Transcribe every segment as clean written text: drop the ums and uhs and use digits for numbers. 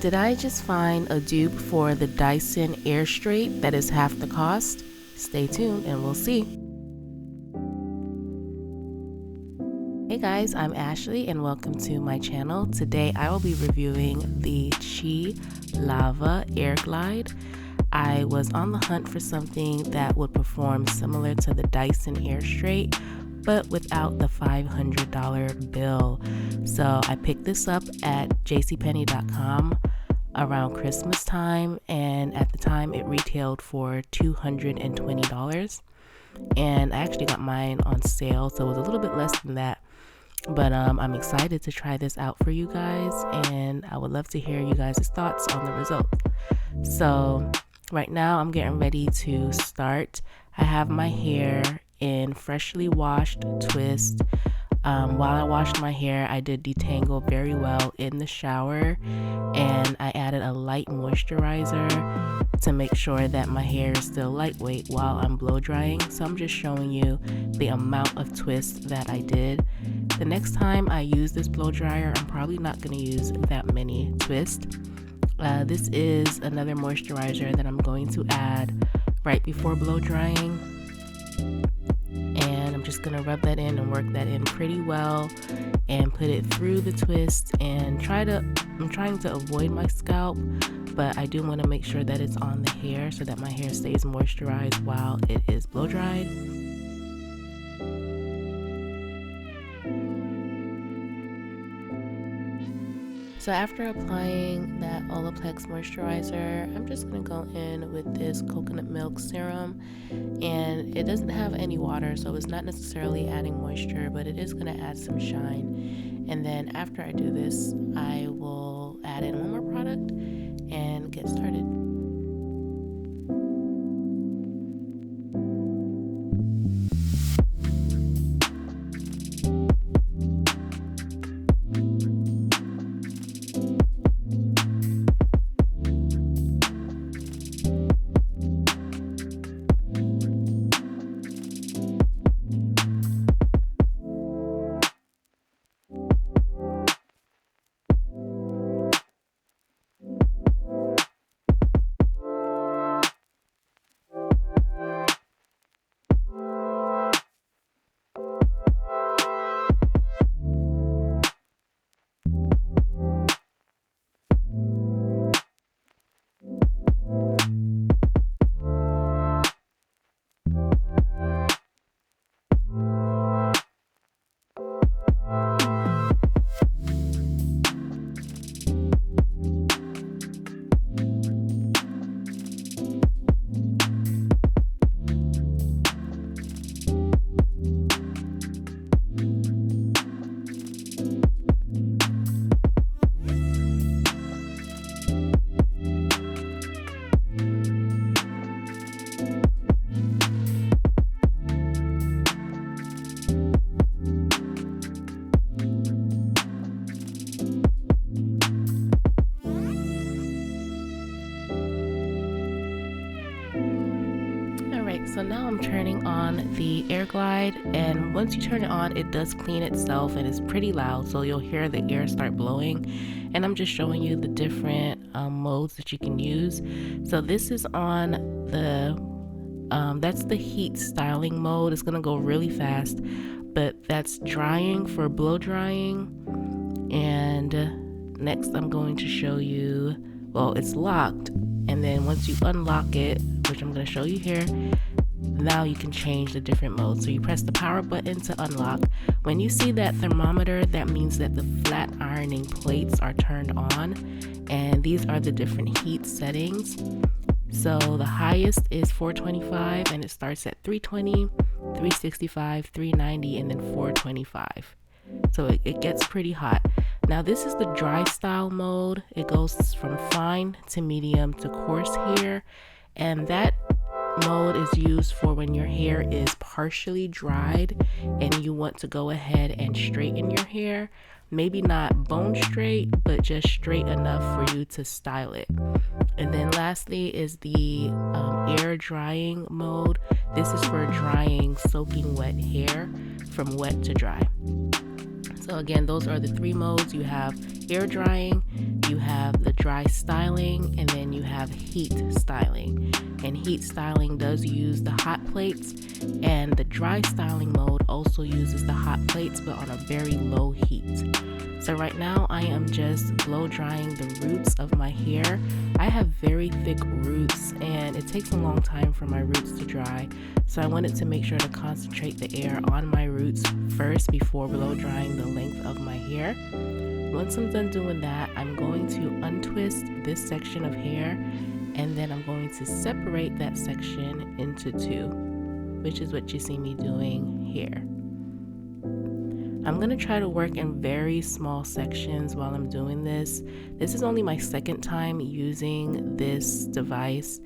Did I just find a dupe for the Dyson Air Strait that is half the cost? Stay tuned and we'll see. Hey guys, I'm Ashley and welcome to my channel. Today I will be reviewing the Chi Lava Air Glide. I was on the hunt for something that would perform similar to the Dyson Air Strait, but without the $500 bill. So I picked this up at jcpenney.com around Christmas time, and at the time it retailed for $220. And I actually got mine on sale, so it was a little bit less than that. But I'm excited to try this out for you guys, and I would love to hear you guys' thoughts on the result. So right now I'm getting ready to start. I have my hair in freshly washed twist. While I washed my hair, I did detangle very well in the shower, and I added a light moisturizer to make sure that my hair is still lightweight while I'm blow drying. So I'm just showing you the amount of twist that I did. The next time I use this blow dryer, I'm probably not going to use that many twists. This is another moisturizer that I'm going to add right before blow drying. And I'm just going to rub that in and work that in pretty well and put it through the twist and I'm trying to avoid my scalp, but I do want to make sure that it's on the hair so that my hair stays moisturized while it is blow dried. So after applying that Olaplex moisturizer, I'm just going to go in with this coconut milk serum, and it doesn't have any water, so it's not necessarily adding moisture, but it is going to add some shine. And then after I do this, I will add in one more product and get started. So now I'm turning on the Air Glide, and once you turn it on, it does clean itself and it's pretty loud, so you'll hear the air start blowing. And I'm just showing you the different modes that you can use. So this is on the that's the heat styling mode. It's gonna go really fast, but that's drying for blow drying. And next I'm going to show you, well, it's locked, and then once you unlock it, which I'm going to show you here, now you can change the different modes. So you press the power button to unlock. When you see that thermometer, that means that the flat ironing plates are turned on, and these are the different heat settings. So the highest is 425, and it starts at 320, 365, 390, and then 425. So it gets pretty hot. Now this is the dry style mode. It goes from fine to medium to coarse hair, and that mode is used for when your hair is partially dried and you want to go ahead and straighten your hair. Maybe not bone straight, but just straight enough for you to style it. And then lastly is the air drying mode. This is for drying soaking wet hair from wet to dry. So again, those are the three modes. You have air drying, you have the dry styling, and then you have heat styling. And heat styling does use the hot plates, and the dry styling mode also uses the hot plates but on a very low heat. So right now I am just blow drying the roots of my hair. I have very thick roots and it takes a long time for my roots to dry. So I wanted to make sure to concentrate the air on my roots first before blow drying the length of my hair. Once I'm done doing that, I'm going to untwist this section of hair, and then I'm going to separate that section into two, which is what you see me doing here. I'm going to try to work in very small sections while I'm doing this. This is only my second time using this device,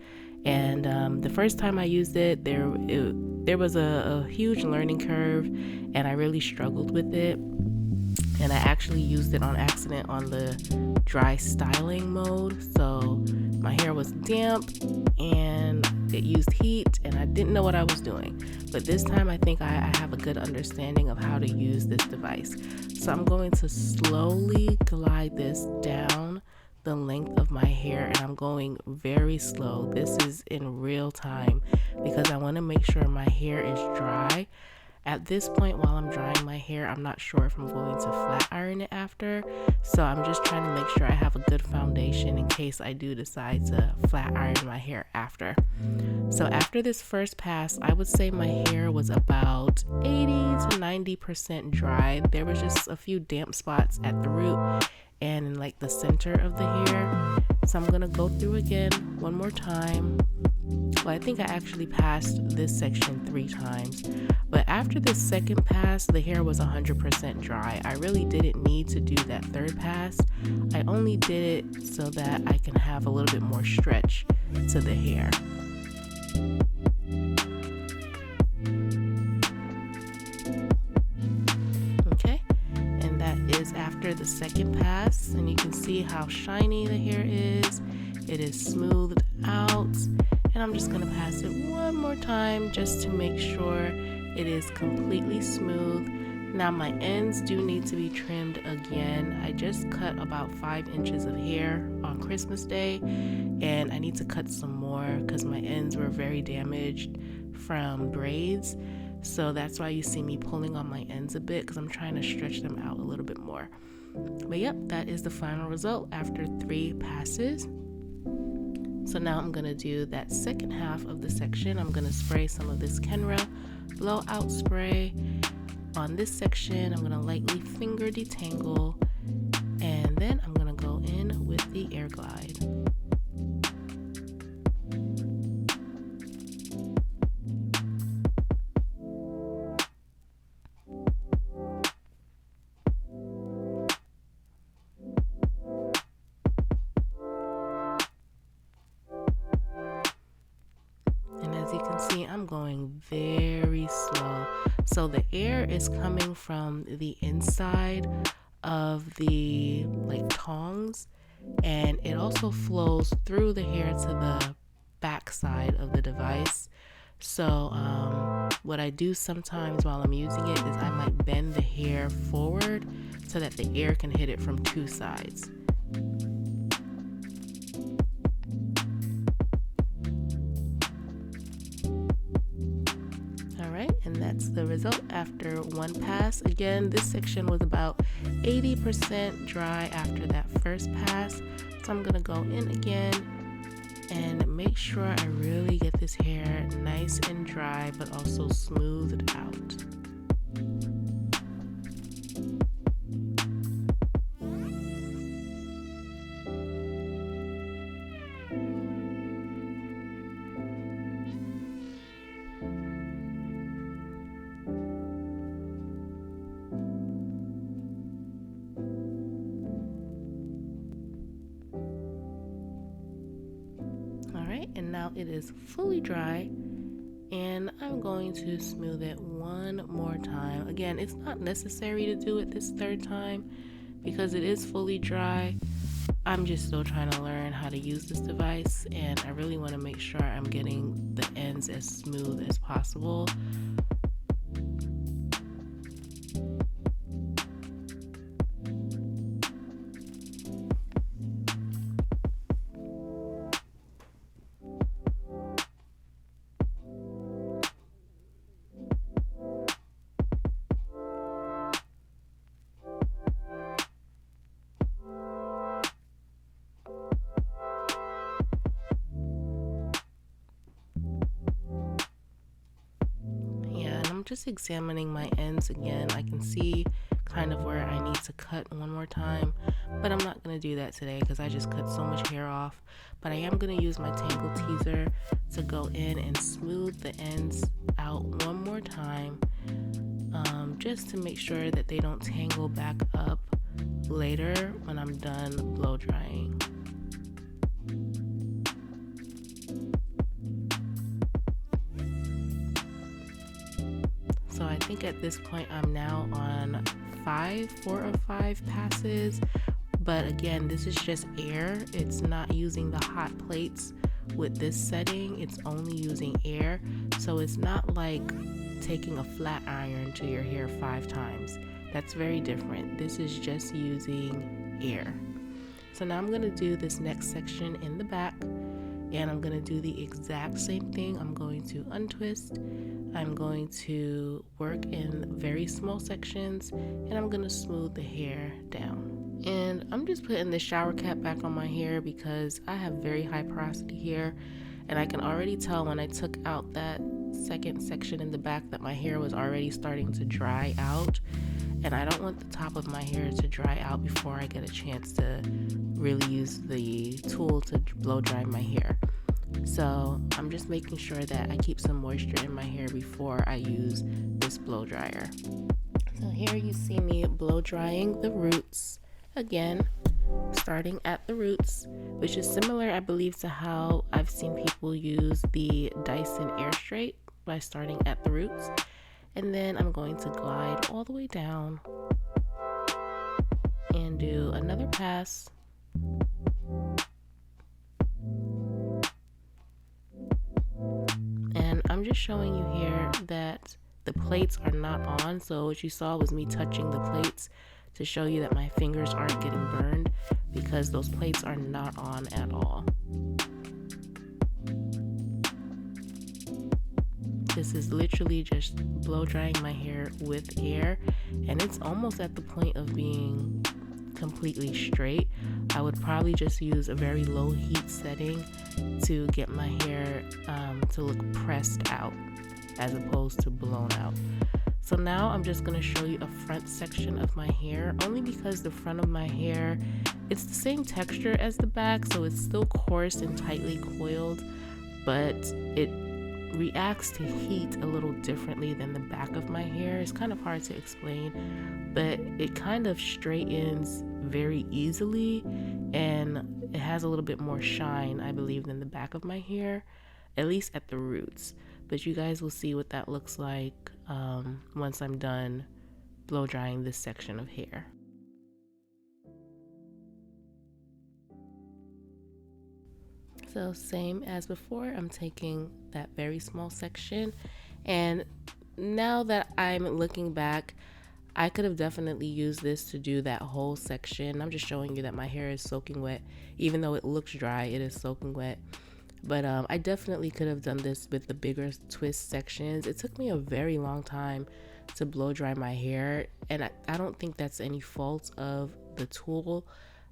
and the first time I used it, there was a huge learning curve, and I really struggled with it. And I actually used it on accident on the dry styling mode, so my hair was damp and it used heat and I didn't know what I was doing. But this time I think I have a good understanding of how to use this device. So I'm going to slowly glide this down the length of my hair, and I'm going very slow. This is in real time because I want to make sure my hair is dry. At this point, while I'm drying my hair, I'm not sure if I'm going to flat iron it after. So I'm just trying to make sure I have a good foundation in case I do decide to flat iron my hair after. So after this first pass, I would say my hair was about 80 to 90% dry. There was just a few damp spots at the root and in like the center of the hair. So I'm gonna go through again one more time. Well, I think I actually passed this section 3 times, but after the second pass, the hair was 100% dry. I really didn't need to do that third pass. I only did it so that I can have a little bit more stretch to the hair. Okay, and that is after the second pass, and you can see how shiny the hair is. It is smoothed out. And I'm just going to pass it one more time just to make sure it is completely smooth. Now my ends do need to be trimmed again. I just cut about 5 inches of hair on Christmas Day, and I need to cut some more because my ends were very damaged from braids. So that's why you see me pulling on my ends a bit, because I'm trying to stretch them out a little bit more. But yep, that is the final result after 3 passes. So now I'm going to do that second half of the section. I'm going to spray some of this Kenra blowout spray on this section. I'm going to lightly finger detangle, and then I'm going to go in with the air glide. As you can see, I'm going very slow. So the air is coming from the inside of the tongs, and it also flows through the hair to the back side of the device. So what I do sometimes while I'm using it is I might bend the hair forward so that the air can hit it from 2 sides. And that's the result after 1 pass. Again, this section was about 80% dry after that first pass. So I'm gonna go in again and make sure I really get this hair nice and dry, but also smoothed out. And now it is fully dry, and I'm going to smooth it one more time. Again, it's not necessary to do it this 3rd time because it is fully dry. I'm just still trying to learn how to use this device, and I really want to make sure I'm getting the ends as smooth as possible. just examining my ends again. I can see kind of where I need to cut one more time, but I'm not going to do that today because I just cut so much hair off. But I am going to use my Tangle Teaser to go in and smooth the ends out one more time, just to make sure that they don't tangle back up later when I'm done blow drying. So I think at this point I'm now on 4 or 5 passes, but again, this is just air. It's not using the hot plates with this setting, it's only using air. So it's not like taking a flat iron to your hair 5 times. That's very different. This is just using air. So now I'm going to do this next section in the back, and I'm going to do the exact same thing. I'm going to untwist, I'm going to work in very small sections, and I'm going to smooth the hair down. And I'm just putting the shower cap back on my hair because I have very high porosity hair, and I can already tell when I took out that second section in the back that my hair was already starting to dry out, and I don't want the top of my hair to dry out before I get a chance to really use the tool to blow dry my hair. So I'm just making sure that I keep some moisture in my hair before I use this blow dryer. So here you see me blow drying the roots again, starting at the roots, which is similar, I believe, to how I've seen people use the Dyson Air Strait by starting at the roots. And then I'm going to glide all the way down and do another pass. And I'm just showing you here that the plates are not on. So what you saw was me touching the plates to show you that my fingers aren't getting burned, because those plates are not on at all. This is literally just blow drying my hair with air, and it's almost at the point of being completely straight. I would probably just use a very low heat setting to get my hair to look pressed out as opposed to blown out. So now I'm just going to show you a front section of my hair, only because the front of my hair, it's the same texture as the back, so it's still coarse and tightly coiled, but it reacts to heat a little differently than the back of my hair. It's kind of hard to explain, but it kind of straightens very easily, and it has a little bit more shine, I believe, than the back of my hair, at least at the roots. But you guys will see what that looks like once I'm done blow drying this section of hair. So same as before, I'm taking that very small section, and now that I'm looking back, I could have definitely used this to do that whole section. I'm just showing you that my hair is soaking wet. Even though it looks dry, it is soaking wet. But I definitely could have done this with the bigger twist sections. It took me a very long time to blow dry my hair, and I don't think that's any fault of the tool.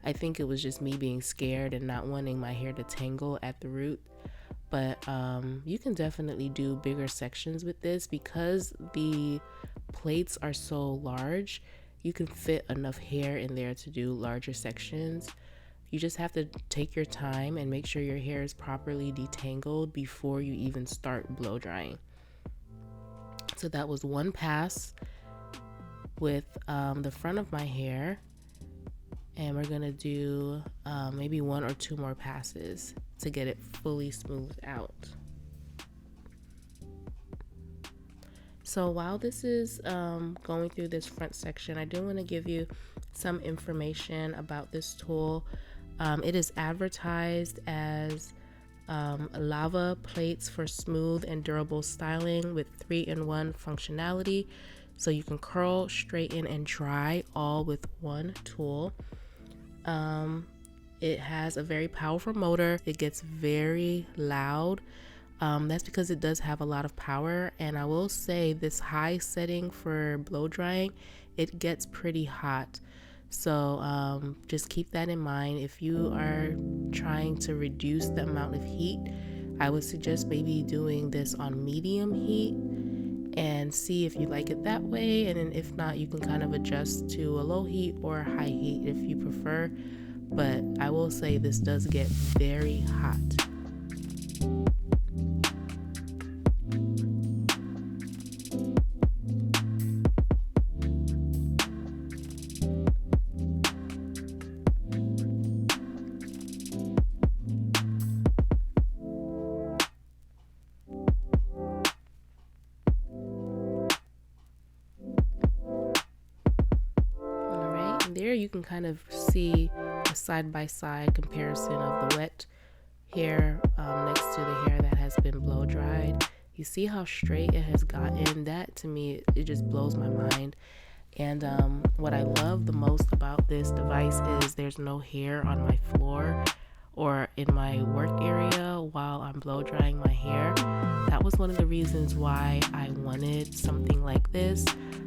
I think it was just me being scared and not wanting my hair to tangle at the root. But you can definitely do bigger sections with this because the plates are so large. You can fit enough hair in there to do larger sections. You just have to take your time and make sure your hair is properly detangled before you even start blow drying. So that was one pass with the front of my hair, and we're gonna do maybe 1 or 2 more passes to get it fully smoothed out. So while this is going through this front section, I do want to give you some information about this tool. It is advertised as lava plates for smooth and durable styling with 3-in-1 functionality. So you can curl, straighten, and dry all with one tool. It has a very powerful motor. It gets very loud. That's because it does have a lot of power, and I will say this high setting for blow drying, it gets pretty hot. So just keep that in mind. If you are trying to reduce the amount of heat, I would suggest maybe doing this on medium heat and see if you like it that way. And then if not, you can kind of adjust to a low heat or high heat if you prefer. But I will say this does get very hot. There you can kind of see a side-by-side comparison of the wet hair next to the hair that has been blow dried. You see how straight it has gotten. That to me, it just blows my mind. And what I love the most about this device is there's no hair on my floor or in my work area while I'm blow drying my hair. That was one of the reasons why I wanted something like this.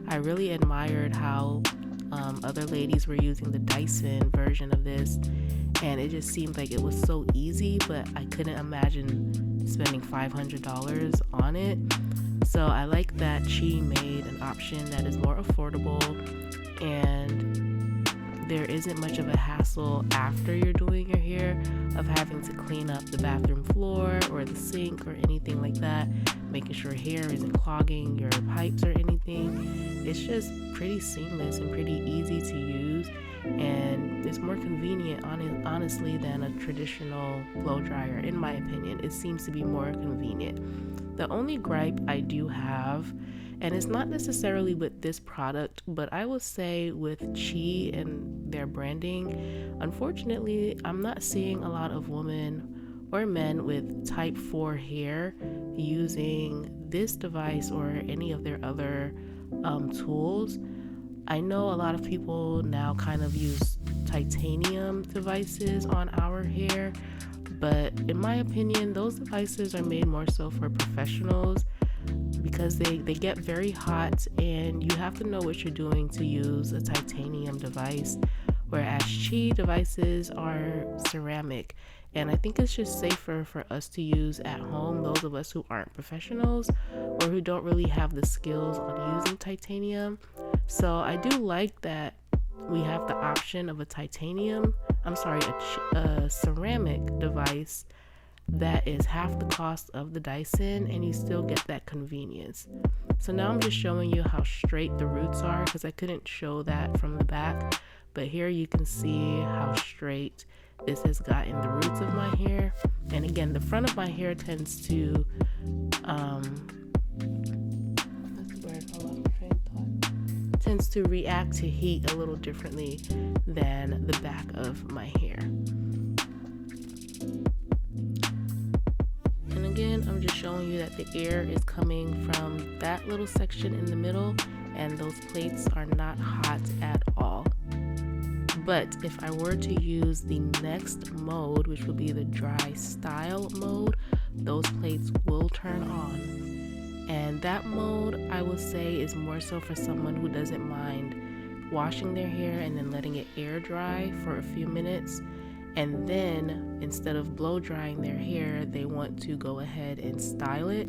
I really admired how other ladies were using the Dyson version of this, and it just seemed like it was so easy, but I couldn't imagine spending $500 on it. So I like that she made an option that is more affordable, and there isn't much of a hassle after you're doing your hair of having to clean up the bathroom floor or the sink or anything like that, making sure hair isn't clogging your pipes or anything. It's just pretty seamless and pretty easy to use, and it's more convenient honestly than a traditional blow dryer. In my opinion, it seems to be more convenient. The only gripe I do have, and it's not necessarily with this product, but I will say with Chi and their branding, unfortunately, I'm not seeing a lot of women or men with type 4 hair using this device or any of their other tools. I know a lot of people now kind of use titanium devices on our hair, but in my opinion, those devices are made more so for professionals because they get very hot and you have to know what you're doing to use a titanium device, whereas Chi devices are ceramic. And I think it's just safer for us to use at home, those of us who aren't professionals or who don't really have the skills on using titanium. So I do like that we have the option of a ceramic device that is half the cost of the Dyson, and you still get that convenience. So now I'm just showing you how straight the roots are because I couldn't show that from the back, but here you can see how straight this has gotten the roots of my hair. And again, the front of my hair tends to react to heat a little differently than the back of my hair. And again, I'm just showing you that the air is coming from that little section in the middle, and those plates are not hot at all. But if I were to use the next mode, which would be the dry style mode, those plates will turn on. And that mode, I would say, is more so for someone who doesn't mind washing their hair and then letting it air dry for a few minutes. And then instead of blow drying their hair, they want to go ahead and style it.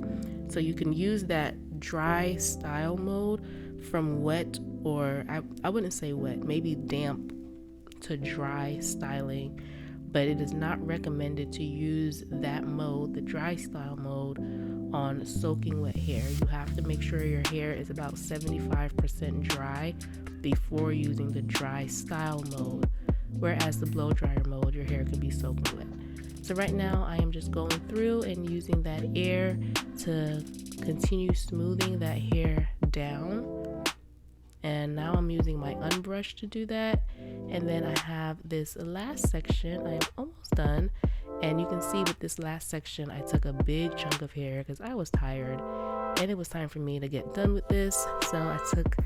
So you can use that dry style mode from wet, or I wouldn't say wet, maybe damp to dry styling, but it is not recommended to use that mode, the dry style mode, on soaking wet hair. You have to make sure your hair is about 75% dry before using the dry style mode, whereas the blow dryer mode, your hair can be soaking wet. So right now I am just going through and using that air to continue smoothing that hair down. And now I'm using my unbrush to do that. And then I have this last section. I am almost done. And you can see with this last section, I took a big chunk of hair because I was tired and it was time for me to get done with this. So I took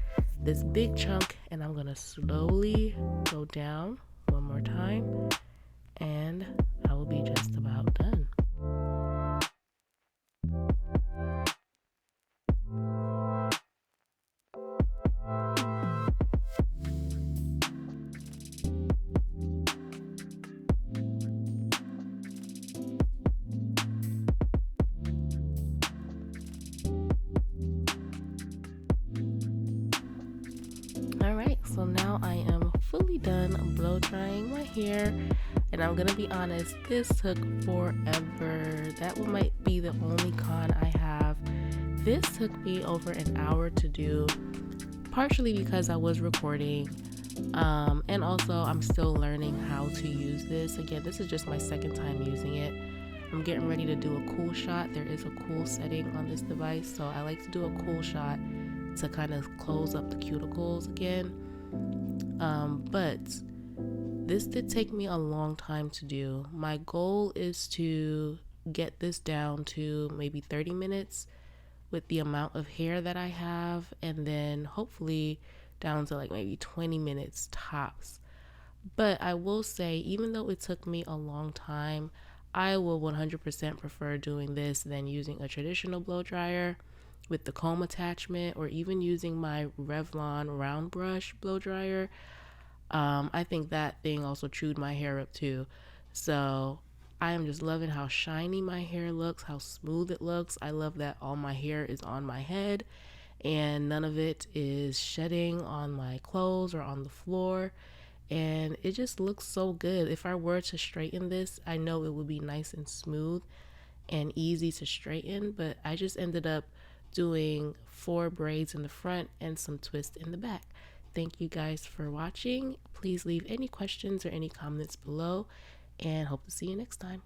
this big chunk and I'm gonna slowly go down one more time and I will be just about done. drying my hair, and I'm gonna be honest, this took forever. That might be the only con I have. This took me over an hour to do, partially because I was recording, and also I'm still learning how to use this. Again, this is just my second time using it. I'm getting ready to do a cool shot. There is a cool setting on this device, so I like to do a cool shot to kind of close up the cuticles again. But this did take me a long time to do. My goal is to get this down to maybe 30 minutes with the amount of hair that I have, and then hopefully down to like maybe 20 minutes tops. But I will say, even though it took me a long time, I will 100% prefer doing this than using a traditional blow dryer with the comb attachment, or even using my Revlon round brush blow dryer. I think that thing also chewed my hair up too. So I am just loving how shiny my hair looks, how smooth it looks. I love that all my hair is on my head and none of it is shedding on my clothes or on the floor. And it just looks so good. If I were to straighten this, I know it would be nice and smooth and easy to straighten, but I just ended up doing 4 braids in the front and some twists in the back. Thank you guys for watching. Please leave any questions or any comments below, and hope to see you next time.